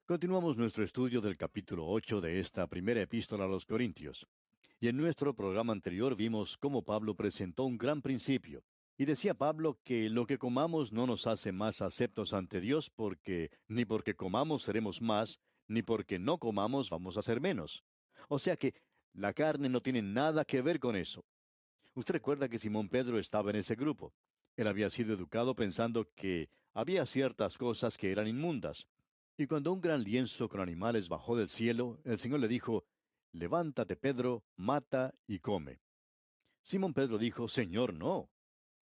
Continuamos nuestro estudio del capítulo 8 de esta primera epístola a los Corintios. Y en nuestro programa anterior vimos cómo Pablo presentó un gran principio. Y decía Pablo que lo que comamos no nos hace más aceptos ante Dios porque ni porque comamos seremos más, ni porque no comamos vamos a ser menos. O sea que la carne no tiene nada que ver con eso. Usted recuerda que Simón Pedro estaba en ese grupo. Él había sido educado pensando que había ciertas cosas que eran inmundas. Y cuando un gran lienzo con animales bajó del cielo, el Señor le dijo, Levántate, Pedro, mata y come. Simón Pedro dijo, Señor, no.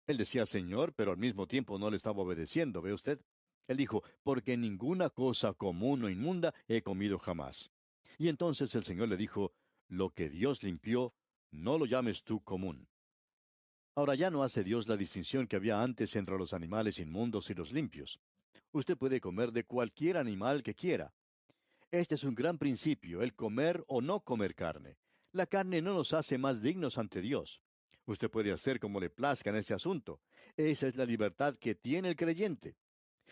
Él decía Señor, pero al mismo tiempo no le estaba obedeciendo, ¿ve usted? Él dijo, porque ninguna cosa común o inmunda he comido jamás. Y entonces el Señor le dijo, Lo que Dios limpió, no lo llames tú común. Ahora ya no hace Dios la distinción que había antes entre los animales inmundos y los limpios. Usted puede comer de cualquier animal que quiera. Este es un gran principio, el comer o no comer carne. La carne no nos hace más dignos ante Dios. Usted puede hacer como le plazca en ese asunto. Esa es la libertad que tiene el creyente.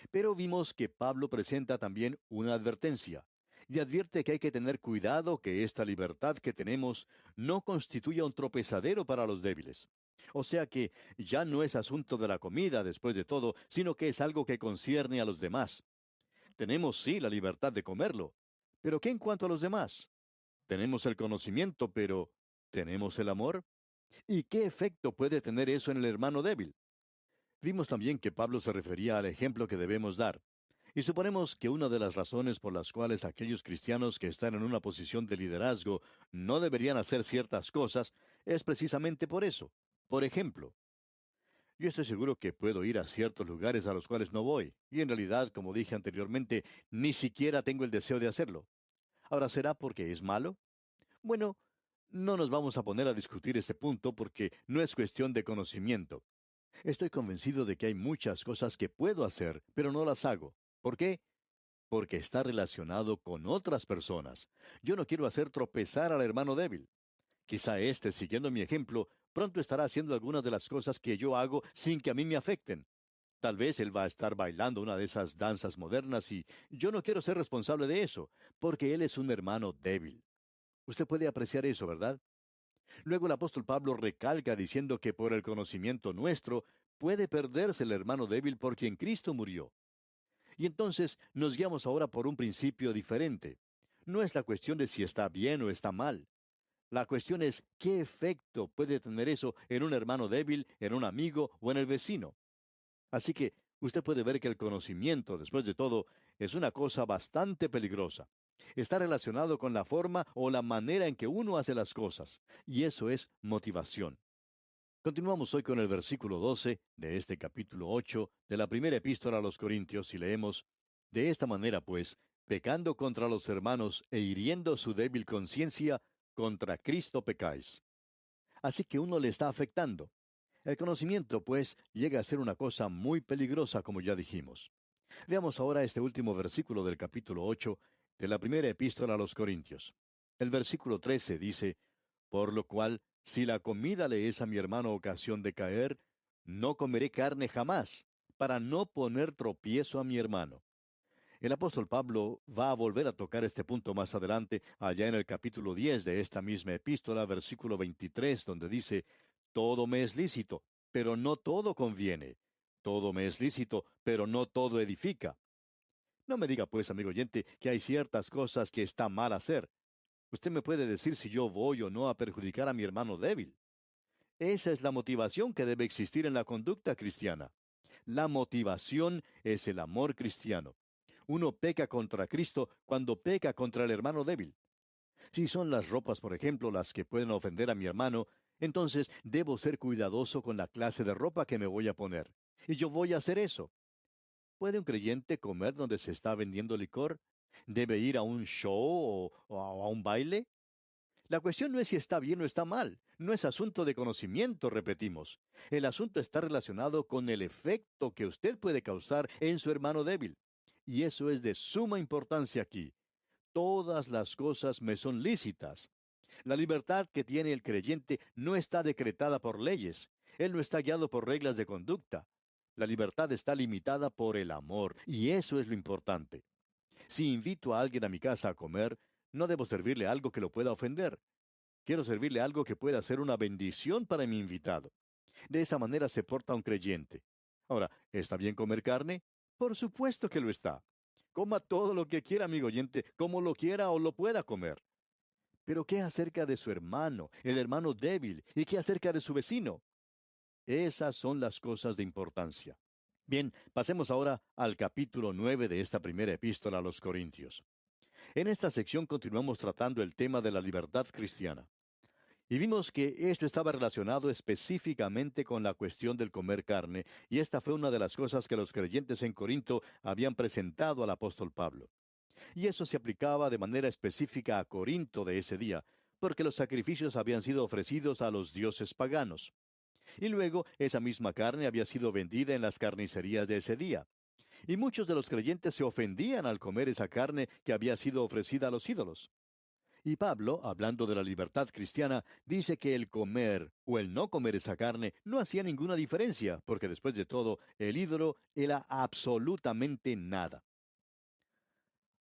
Pero vimos que Pablo presenta también una advertencia, y advierte que hay que tener cuidado que esta libertad que tenemos no constituya un tropezadero para los débiles. O sea que ya no es asunto de la comida después de todo, sino que es algo que concierne a los demás. Tenemos sí la libertad de comerlo, pero ¿qué en cuanto a los demás? Tenemos el conocimiento, pero ¿tenemos el amor? ¿Y qué efecto puede tener eso en el hermano débil? Vimos también que Pablo se refería al ejemplo que debemos dar. Y suponemos que una de las razones por las cuales aquellos cristianos que están en una posición de liderazgo no deberían hacer ciertas cosas es precisamente por eso. Por ejemplo, yo estoy seguro que puedo ir a ciertos lugares a los cuales no voy, y en realidad, como dije anteriormente, ni siquiera tengo el deseo de hacerlo. Ahora, ¿será porque es malo? Bueno, no nos vamos a poner a discutir este punto porque no es cuestión de conocimiento. Estoy convencido de que hay muchas cosas que puedo hacer, pero no las hago. ¿Por qué? Porque está relacionado con otras personas. Yo no quiero hacer tropezar al hermano débil. Quizá éste, siguiendo mi ejemplo, pronto estará haciendo algunas de las cosas que yo hago sin que a mí me afecten. Tal vez él va a estar bailando una de esas danzas modernas y yo no quiero ser responsable de eso, porque él es un hermano débil. Usted puede apreciar eso, ¿verdad? Luego el apóstol Pablo recalca diciendo que por el conocimiento nuestro puede perderse el hermano débil por quien Cristo murió. Y entonces nos guiamos ahora por un principio diferente. No es la cuestión de si está bien o está mal. La cuestión es qué efecto puede tener eso en un hermano débil, en un amigo o en el vecino. Así que usted puede ver que el conocimiento, después de todo, es una cosa bastante peligrosa. Está relacionado con la forma o la manera en que uno hace las cosas, y eso es motivación. Continuamos hoy con el versículo 12 de este capítulo 8 de la primera epístola a los Corintios y leemos, De esta manera, pues, pecando contra los hermanos e hiriendo su débil conciencia, contra Cristo pecáis. Así que uno le está afectando. El conocimiento, pues, llega a ser una cosa muy peligrosa, como ya dijimos. Veamos ahora este último versículo del capítulo 8 de la primera epístola a los Corintios. El versículo 13 dice, Por lo cual, si la comida le es a mi hermano ocasión de caer, no comeré carne jamás, para no poner tropiezo a mi hermano. El apóstol Pablo va a volver a tocar este punto más adelante, allá en el capítulo 10 de esta misma epístola, versículo 23, donde dice, Todo me es lícito, pero no todo conviene. Todo me es lícito, pero no todo edifica. No me diga pues, amigo oyente, que hay ciertas cosas que está mal hacer. Usted me puede decir si yo voy o no a perjudicar a mi hermano débil. Esa es la motivación que debe existir en la conducta cristiana. La motivación es el amor cristiano. Uno peca contra Cristo cuando peca contra el hermano débil. Si son las ropas, por ejemplo, las que pueden ofender a mi hermano, entonces debo ser cuidadoso con la clase de ropa que me voy a poner. Y yo voy a hacer eso. ¿Puede un creyente comer donde se está vendiendo licor? ¿Debe ir a un show o a un baile? La cuestión no es si está bien o está mal. No es asunto de conocimiento, repetimos. El asunto está relacionado con el efecto que usted puede causar en su hermano débil. Y eso es de suma importancia aquí. Todas las cosas me son lícitas. La libertad que tiene el creyente no está decretada por leyes. Él no está guiado por reglas de conducta. La libertad está limitada por el amor, y eso es lo importante. Si invito a alguien a mi casa a comer, no debo servirle algo que lo pueda ofender. Quiero servirle algo que pueda ser una bendición para mi invitado. De esa manera se porta un creyente. Ahora, ¿está bien comer carne? Por supuesto que lo está. Coma todo lo que quiera, amigo oyente, como lo quiera o lo pueda comer. Pero ¿qué acerca de su hermano, el hermano débil? ¿Y qué acerca de su vecino? Esas son las cosas de importancia. Bien, pasemos ahora al capítulo 9 de esta primera epístola a los Corintios. En esta sección continuamos tratando el tema de la libertad cristiana. Y vimos que esto estaba relacionado específicamente con la cuestión del comer carne, y esta fue una de las cosas que los creyentes en Corinto habían presentado al apóstol Pablo. Y eso se aplicaba de manera específica a Corinto de ese día, porque los sacrificios habían sido ofrecidos a los dioses paganos. Y luego esa misma carne había sido vendida en las carnicerías de ese día. Y muchos de los creyentes se ofendían al comer esa carne que había sido ofrecida a los ídolos. Y Pablo, hablando de la libertad cristiana, dice que el comer o el no comer esa carne no hacía ninguna diferencia, porque después de todo, el ídolo era absolutamente nada.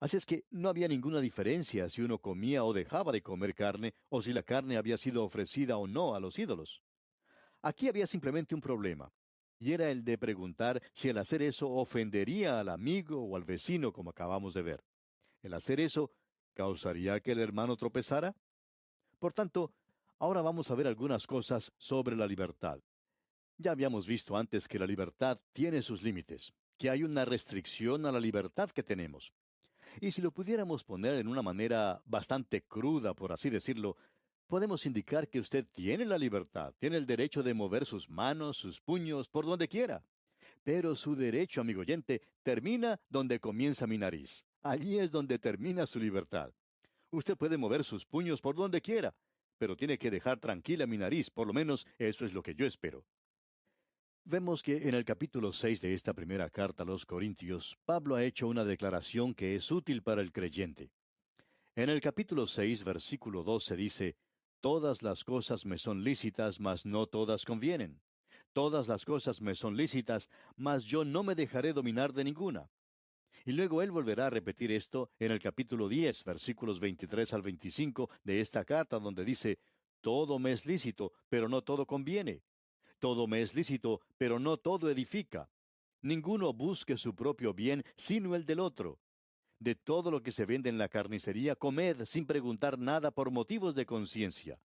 Así es que no había ninguna diferencia si uno comía o dejaba de comer carne, o si la carne había sido ofrecida o no a los ídolos. Aquí había simplemente un problema, y era el de preguntar si al hacer eso ofendería al amigo o al vecino, como acabamos de ver. El hacer eso, ¿causaría que el hermano tropezara? Por tanto, ahora vamos a ver algunas cosas sobre la libertad. Ya habíamos visto antes que la libertad tiene sus límites, que hay una restricción a la libertad que tenemos. Y si lo pudiéramos poner en una manera bastante cruda, por así decirlo, podemos indicar que usted tiene la libertad, tiene el derecho de mover sus manos, sus puños, por donde quiera. Pero su derecho, amigo oyente, termina donde comienza mi nariz. Allí es donde termina su libertad. Usted puede mover sus puños por donde quiera, pero tiene que dejar tranquila mi nariz, por lo menos eso es lo que yo espero. Vemos que en el capítulo 6 de esta primera carta a los Corintios, Pablo ha hecho una declaración que es útil para el creyente. En el capítulo 6, versículo 12 dice, Todas las cosas me son lícitas, mas no todas convienen. Todas las cosas me son lícitas, mas yo no me dejaré dominar de ninguna. Y luego él volverá a repetir esto en el capítulo 10, versículos 23 al 25 de esta carta, donde dice, Todo me es lícito, pero no todo conviene. Todo me es lícito, pero no todo edifica. Ninguno busque su propio bien, sino el del otro. De todo lo que se vende en la carnicería, comed sin preguntar nada por motivos de conciencia.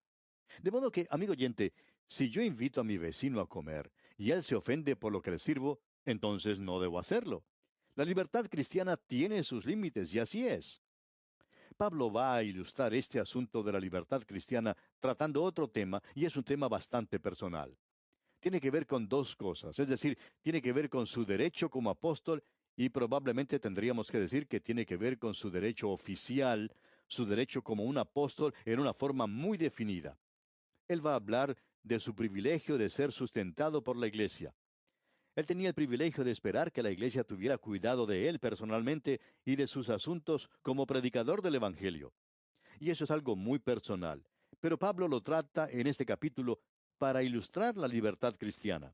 De modo que, amigo oyente, si yo invito a mi vecino a comer y él se ofende por lo que le sirvo, entonces no debo hacerlo. La libertad cristiana tiene sus límites y así es. Pablo va a ilustrar este asunto de la libertad cristiana tratando otro tema y es un tema bastante personal. Tiene que ver con dos cosas, es decir, tiene que ver con su derecho como apóstol y probablemente tendríamos que decir que tiene que ver con su derecho oficial, su derecho como un apóstol en una forma muy definida. Él va a hablar de su privilegio de ser sustentado por la iglesia. Él tenía el privilegio de esperar que la iglesia tuviera cuidado de él personalmente y de sus asuntos como predicador del Evangelio. Y eso es algo muy personal. Pero Pablo lo trata en este capítulo para ilustrar la libertad cristiana.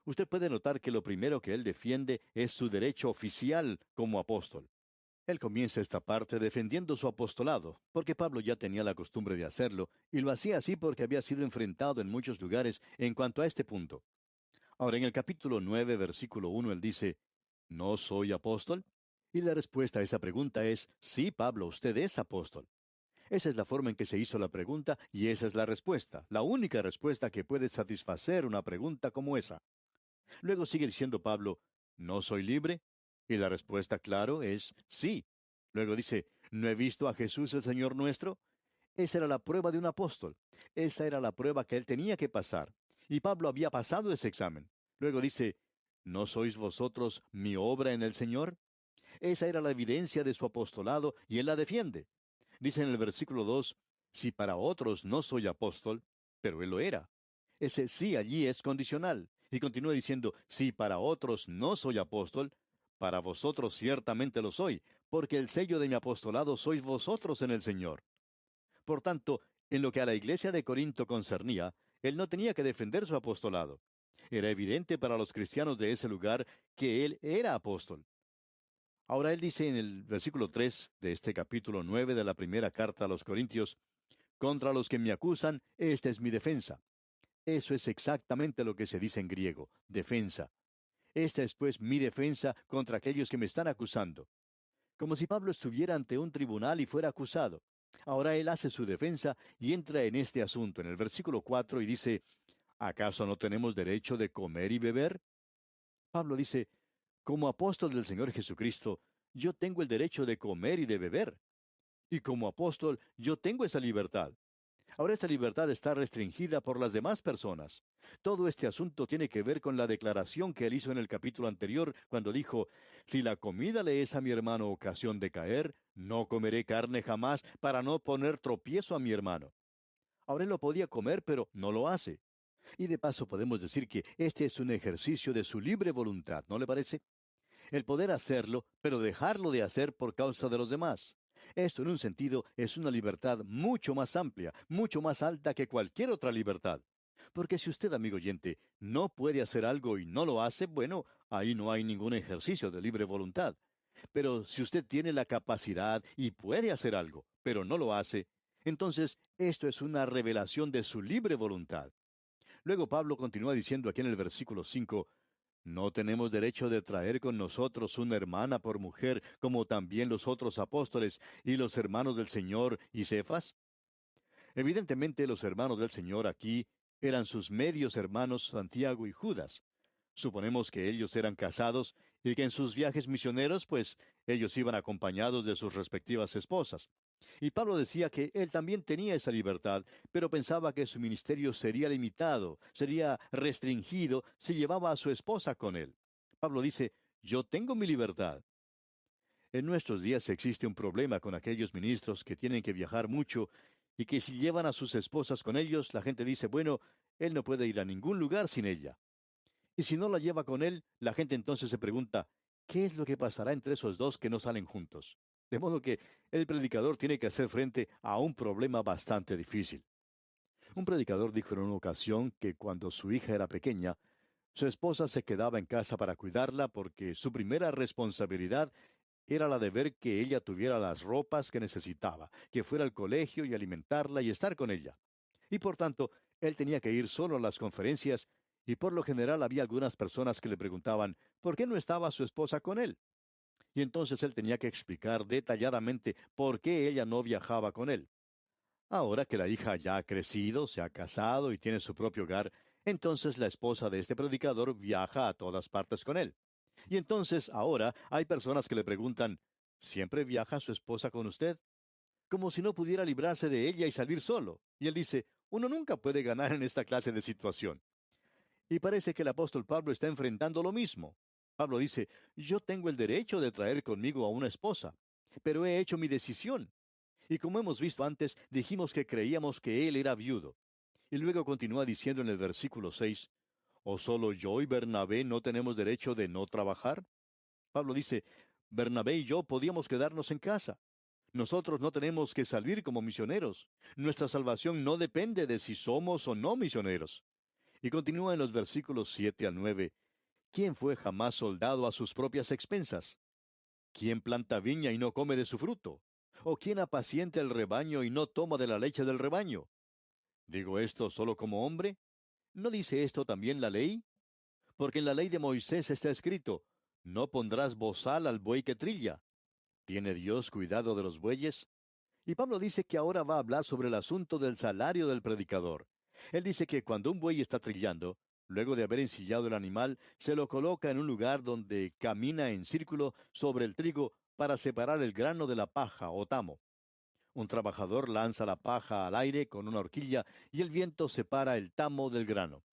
Usted puede notar que lo primero que él defiende es su derecho oficial como apóstol. Él comienza esta parte defendiendo su apostolado, porque Pablo ya tenía la costumbre de hacerlo, y lo hacía así porque había sido enfrentado en muchos lugares en cuanto a este punto. Ahora, en el capítulo 9, versículo 1, él dice, ¿No soy apóstol? Y la respuesta a esa pregunta es, sí, Pablo, usted es apóstol. Esa es la forma en que se hizo la pregunta y esa es la respuesta, la única respuesta que puede satisfacer una pregunta como esa. Luego sigue diciendo Pablo, ¿no soy libre? Y la respuesta, claro, es sí. Luego dice, ¿no he visto a Jesús el Señor nuestro? Esa era la prueba de un apóstol. Esa era la prueba que él tenía que pasar. Y Pablo había pasado ese examen. Luego dice, ¿no sois vosotros mi obra en el Señor? Esa era la evidencia de su apostolado y él la defiende. Dice en el versículo 2, si para otros no soy apóstol, pero él lo era. Ese sí allí es condicional. Y continúa diciendo, si para otros no soy apóstol, para vosotros ciertamente lo soy, porque el sello de mi apostolado sois vosotros en el Señor. Por tanto, en lo que a la iglesia de Corinto concernía, él no tenía que defender su apostolado. Era evidente para los cristianos de ese lugar que él era apóstol. Ahora él dice en el versículo 3 de este capítulo 9 de la primera carta a los Corintios, contra los que me acusan, esta es mi defensa. Eso es exactamente lo que se dice en griego, defensa. Esta es pues mi defensa contra aquellos que me están acusando. Como si Pablo estuviera ante un tribunal y fuera acusado. Ahora él hace su defensa y entra en este asunto en el versículo 4 y dice, ¿acaso no tenemos derecho de comer y beber? Pablo dice, como apóstol del Señor Jesucristo, yo tengo el derecho de comer y de beber. Y como apóstol, yo tengo esa libertad. Ahora esta libertad está restringida por las demás personas. Todo este asunto tiene que ver con la declaración que él hizo en el capítulo anterior, cuando dijo, si la comida le es a mi hermano ocasión de caer, no comeré carne jamás para no poner tropiezo a mi hermano. Ahora él lo podía comer, pero no lo hace. Y de paso podemos decir que este es un ejercicio de su libre voluntad, ¿no le parece? El poder hacerlo, pero dejarlo de hacer por causa de los demás. Esto, en un sentido, es una libertad mucho más amplia, mucho más alta que cualquier otra libertad. Porque si usted, amigo oyente, no puede hacer algo y no lo hace, bueno, ahí no hay ningún ejercicio de libre voluntad. Pero si usted tiene la capacidad y puede hacer algo, pero no lo hace, entonces esto es una revelación de su libre voluntad. Luego Pablo continúa diciendo aquí en el versículo 5, ¿no tenemos derecho de traer con nosotros una hermana por mujer, como también los otros apóstoles y los hermanos del Señor y Cefas? Evidentemente los hermanos del Señor aquí eran sus medios hermanos Santiago y Judas. Suponemos que ellos eran casados y que en sus viajes misioneros, pues, ellos iban acompañados de sus respectivas esposas. Y Pablo decía que él también tenía esa libertad, pero pensaba que su ministerio sería limitado, sería restringido si llevaba a su esposa con él. Pablo dice, yo tengo mi libertad. En nuestros días existe un problema con aquellos ministros que tienen que viajar mucho y que si llevan a sus esposas con ellos, la gente dice, bueno, él no puede ir a ningún lugar sin ella. Y si no la lleva con él, la gente entonces se pregunta, ¿qué es lo que pasará entre esos dos que no salen juntos? De modo que el predicador tiene que hacer frente a un problema bastante difícil. Un predicador dijo en una ocasión que cuando su hija era pequeña, su esposa se quedaba en casa para cuidarla porque su primera responsabilidad era la de ver que ella tuviera las ropas que necesitaba, que fuera al colegio y alimentarla y estar con ella. Y por tanto, él tenía que ir solo a las conferencias, y por lo general había algunas personas que le preguntaban, ¿por qué no estaba su esposa con él? Y entonces él tenía que explicar detalladamente por qué ella no viajaba con él. Ahora que la hija ya ha crecido, se ha casado y tiene su propio hogar, entonces la esposa de este predicador viaja a todas partes con él. Y entonces ahora hay personas que le preguntan, ¿siempre viaja su esposa con usted? Como si no pudiera librarse de ella y salir solo. Y él dice, uno nunca puede ganar en esta clase de situación. Y parece que el apóstol Pablo está enfrentando lo mismo. Pablo dice, yo tengo el derecho de traer conmigo a una esposa, pero he hecho mi decisión. Y como hemos visto antes, dijimos que creíamos que él era viudo. Y luego continúa diciendo en el versículo 6, ¿o solo yo y Bernabé no tenemos derecho de no trabajar? Pablo dice, Bernabé y yo podíamos quedarnos en casa. Nosotros no tenemos que salir como misioneros. Nuestra salvación no depende de si somos o no misioneros. Y continúa en los versículos 7 al 9, ¿quién fue jamás soldado a sus propias expensas? ¿Quién planta viña y no come de su fruto? ¿O quién apacienta el rebaño y no toma de la leche del rebaño? ¿Digo esto solo como hombre? ¿No dice esto también la ley? Porque en la ley de Moisés está escrito, no pondrás bozal al buey que trilla. ¿Tiene Dios cuidado de los bueyes? Y Pablo dice que ahora va a hablar sobre el asunto del salario del predicador. Él dice que cuando un buey está trillando, luego de haber ensillado el animal, se lo coloca en un lugar donde camina en círculo sobre el trigo para separar el grano de la paja o tamo. Un trabajador lanza la paja al aire con una horquilla y el viento separa el tamo del grano.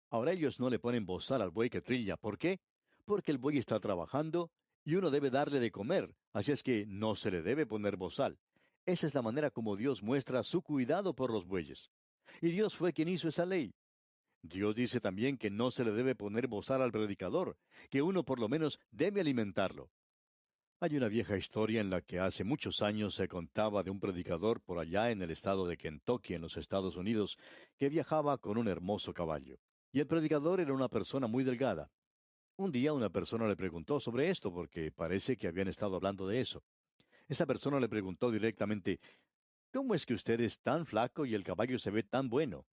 Ahora ellos no le ponen bozal al buey que trilla. ¿Por qué? Porque el buey está trabajando y uno debe darle de comer, así es que no se le debe poner bozal. Esa es la manera como Dios muestra su cuidado por los bueyes. Y Dios fue quien hizo esa ley. Dios dice también que no se le debe poner bozal al predicador, que uno por lo menos debe alimentarlo. Hay una vieja historia en la que hace muchos años se contaba de un predicador por allá en el estado de Kentucky, en los Estados Unidos, que viajaba con un hermoso caballo. Y el predicador era una persona muy delgada. Un día una persona le preguntó sobre esto porque parece que habían estado hablando de eso. Esa persona le preguntó directamente, ¿cómo es que usted es tan flaco y el caballo se ve tan bueno?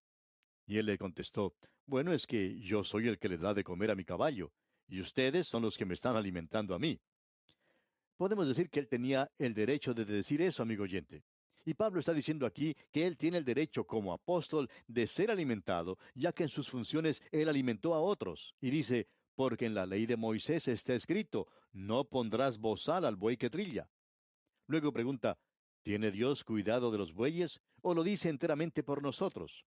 Y él le contestó, bueno, es que yo soy el que le da de comer a mi caballo, y ustedes son los que me están alimentando a mí. Podemos decir que él tenía el derecho de decir eso, amigo oyente. Y Pablo está diciendo aquí que él tiene el derecho como apóstol de ser alimentado, ya que en sus funciones él alimentó a otros. Y dice, porque en la ley de Moisés está escrito, no pondrás bozal al buey que trilla. Luego pregunta, ¿tiene Dios cuidado de los bueyes o lo dice enteramente por nosotros?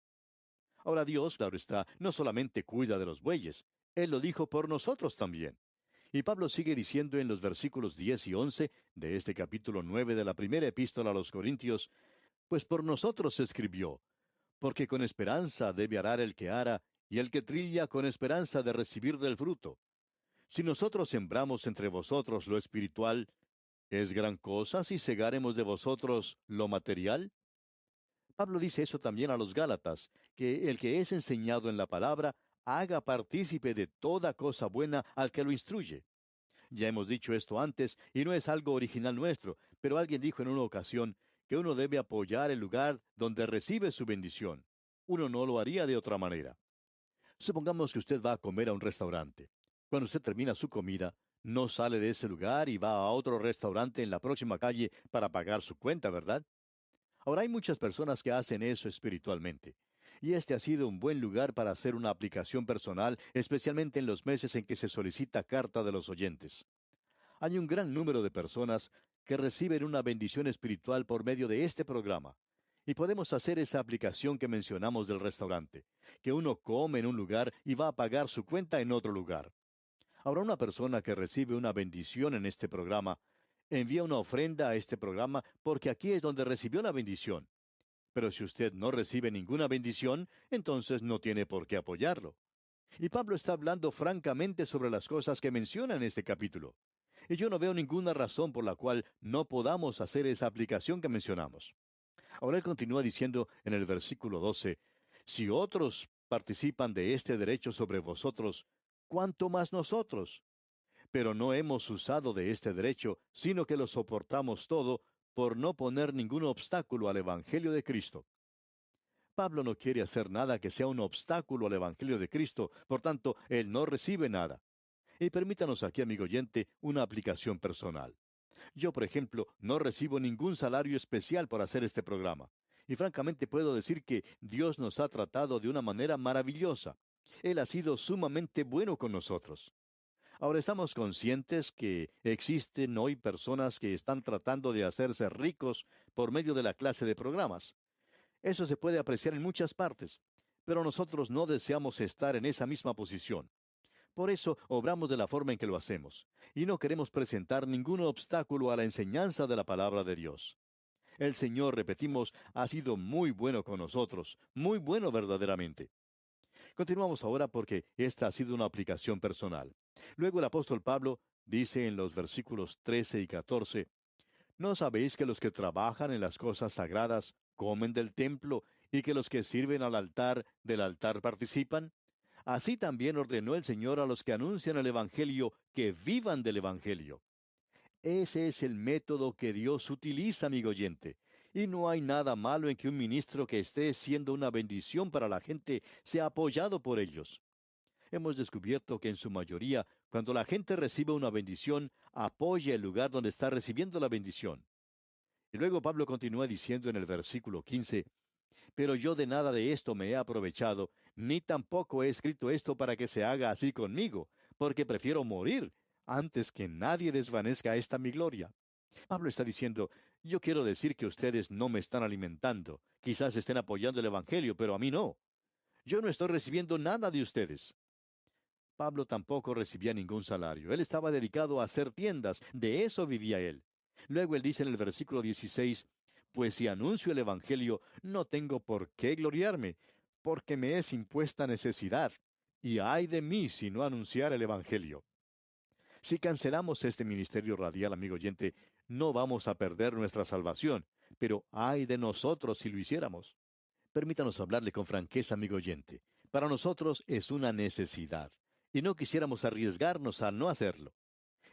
Ahora Dios, claro está, no solamente cuida de los bueyes, Él lo dijo por nosotros también. Y Pablo sigue diciendo en los versículos 10 y 11 de este capítulo 9 de la primera epístola a los Corintios, pues por nosotros se escribió, porque con esperanza debe arar el que ara, y el que trilla con esperanza de recibir del fruto. Si nosotros sembramos entre vosotros lo espiritual, ¿es gran cosa si segaremos de vosotros lo material? Pablo dice eso también a los Gálatas, que el que es enseñado en la palabra haga partícipe de toda cosa buena al que lo instruye. Ya hemos dicho esto antes y no es algo original nuestro, pero alguien dijo en una ocasión que uno debe apoyar el lugar donde recibe su bendición. Uno no lo haría de otra manera. Supongamos que usted va a comer a un restaurante. Cuando usted termina su comida, no sale de ese lugar y va a otro restaurante en la próxima calle para pagar su cuenta, ¿verdad? Ahora hay muchas personas que hacen eso espiritualmente. Y este ha sido un buen lugar para hacer una aplicación personal, especialmente en los meses en que se solicita carta de los oyentes. Hay un gran número de personas que reciben una bendición espiritual por medio de este programa. Y podemos hacer esa aplicación que mencionamos del restaurante, que uno come en un lugar y va a pagar su cuenta en otro lugar. Ahora, una persona que recibe una bendición en este programa, envía una ofrenda a este programa porque aquí es donde recibió la bendición. Pero si usted no recibe ninguna bendición, entonces no tiene por qué apoyarlo. Y Pablo está hablando francamente sobre las cosas que menciona en este capítulo. Y yo no veo ninguna razón por la cual no podamos hacer esa aplicación que mencionamos. Ahora él continúa diciendo en el versículo 12, si otros participan de este derecho sobre vosotros, ¿cuánto más nosotros? Pero no hemos usado de este derecho, sino que lo soportamos todo por no poner ningún obstáculo al Evangelio de Cristo. Pablo no quiere hacer nada que sea un obstáculo al Evangelio de Cristo, por tanto, él no recibe nada. Y permítanos aquí, amigo oyente, una aplicación personal. Yo, por ejemplo, no recibo ningún salario especial por hacer este programa. Y francamente puedo decir que Dios nos ha tratado de una manera maravillosa. Él ha sido sumamente bueno con nosotros. Ahora estamos conscientes que existen hoy personas que están tratando de hacerse ricos por medio de la clase de programas. Eso se puede apreciar en muchas partes, pero nosotros no deseamos estar en esa misma posición. Por eso obramos de la forma en que lo hacemos, y no queremos presentar ningún obstáculo a la enseñanza de la palabra de Dios. El Señor, repetimos, ha sido muy bueno con nosotros, muy bueno verdaderamente. Continuamos ahora porque esta ha sido una aplicación personal. Luego el apóstol Pablo dice en los versículos 13 y 14, ¿no sabéis que los que trabajan en las cosas sagradas comen del templo y que los que sirven al altar del altar participan? Así también ordenó el Señor a los que anuncian el Evangelio que vivan del Evangelio. Ese es el método que Dios utiliza, amigo oyente. Y no hay nada malo en que un ministro que esté siendo una bendición para la gente sea apoyado por ellos. Hemos descubierto que en su mayoría, cuando la gente recibe una bendición, apoya el lugar donde está recibiendo la bendición. Y luego Pablo continúa diciendo en el versículo 15, pero yo de nada de esto me he aprovechado, ni tampoco he escrito esto para que se haga así conmigo, porque prefiero morir antes que nadie desvanezca esta mi gloria. Pablo está diciendo, yo quiero decir que ustedes no me están alimentando, quizás estén apoyando el Evangelio, pero a mí no. Yo no estoy recibiendo nada de ustedes. Pablo tampoco recibía ningún salario. Él estaba dedicado a hacer tiendas, de eso vivía él. Luego él dice en el versículo 16, pues si anuncio el Evangelio, no tengo por qué gloriarme, porque me es impuesta necesidad, y ay de mí si no anunciar el Evangelio. Si cancelamos este ministerio radial, amigo oyente, no vamos a perder nuestra salvación, pero ay de nosotros si lo hiciéramos. Permítanos hablarle con franqueza, amigo oyente. Para nosotros es una necesidad. y no quisiéramos arriesgarnos a no hacerlo.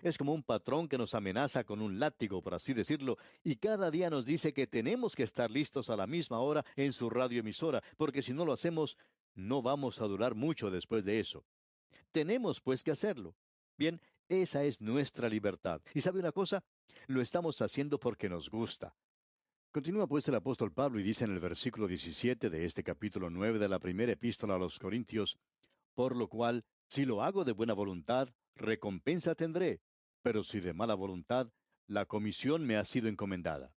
Es como un patrón que nos amenaza con un látigo, por así decirlo, y cada día nos dice que tenemos que estar listos a la misma hora en su radioemisora, porque si no lo hacemos, no vamos a durar mucho después de eso. Tenemos pues que hacerlo. Bien, esa es nuestra libertad. ¿Y sabe una cosa? Lo estamos haciendo porque nos gusta. Continúa pues el apóstol Pablo y dice en el versículo 17 de este capítulo 9 de la primera epístola a los Corintios, por lo cual, si lo hago de buena voluntad, recompensa tendré, pero si de mala voluntad, la comisión me ha sido encomendada.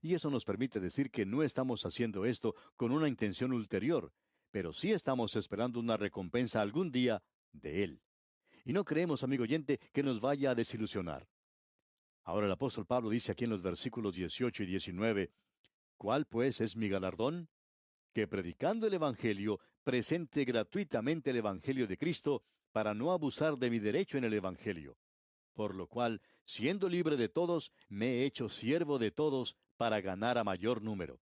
Y eso nos permite decir que no estamos haciendo esto con una intención ulterior, pero sí estamos esperando una recompensa algún día de Él. Y no creemos, amigo oyente, que nos vaya a desilusionar. Ahora el apóstol Pablo dice aquí en los versículos 18 y 19, ¿cuál pues es mi galardón? Que predicando el Evangelio, presente gratuitamente el Evangelio de Cristo, para no abusar de mi derecho en el Evangelio. Por lo cual, siendo libre de todos, me he hecho siervo de todos para ganar a mayor número.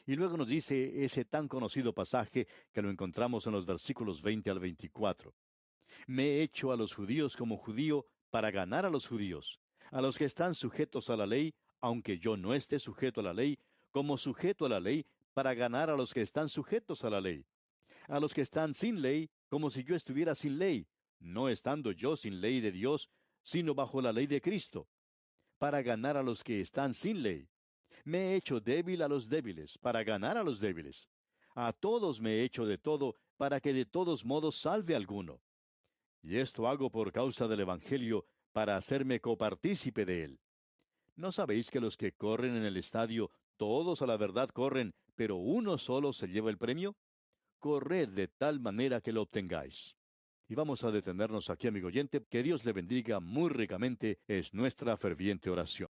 Y luego nos dice ese tan conocido pasaje que lo encontramos en los versículos 20 al 24. Me he hecho a los judíos como judío para ganar a los judíos, a los que están sujetos a la ley, aunque yo no esté sujeto a la ley, como sujeto a la ley, para ganar a los que están sujetos a la ley, a los que están sin ley, como si yo estuviera sin ley, no estando yo sin ley de Dios, sino bajo la ley de Cristo, para ganar a los que están sin ley. Me he hecho débil a los débiles, para ganar a los débiles. A todos me he hecho de todo, para que de todos modos salve a alguno. Y esto hago por causa del Evangelio, para hacerme copartícipe de él. ¿No sabéis que los que corren en el estadio, todos a la verdad corren, pero uno solo se lleva el premio? Corred de tal manera que lo obtengáis. Y vamos a detenernos aquí, amigo oyente. Que Dios le bendiga muy ricamente, es nuestra ferviente oración.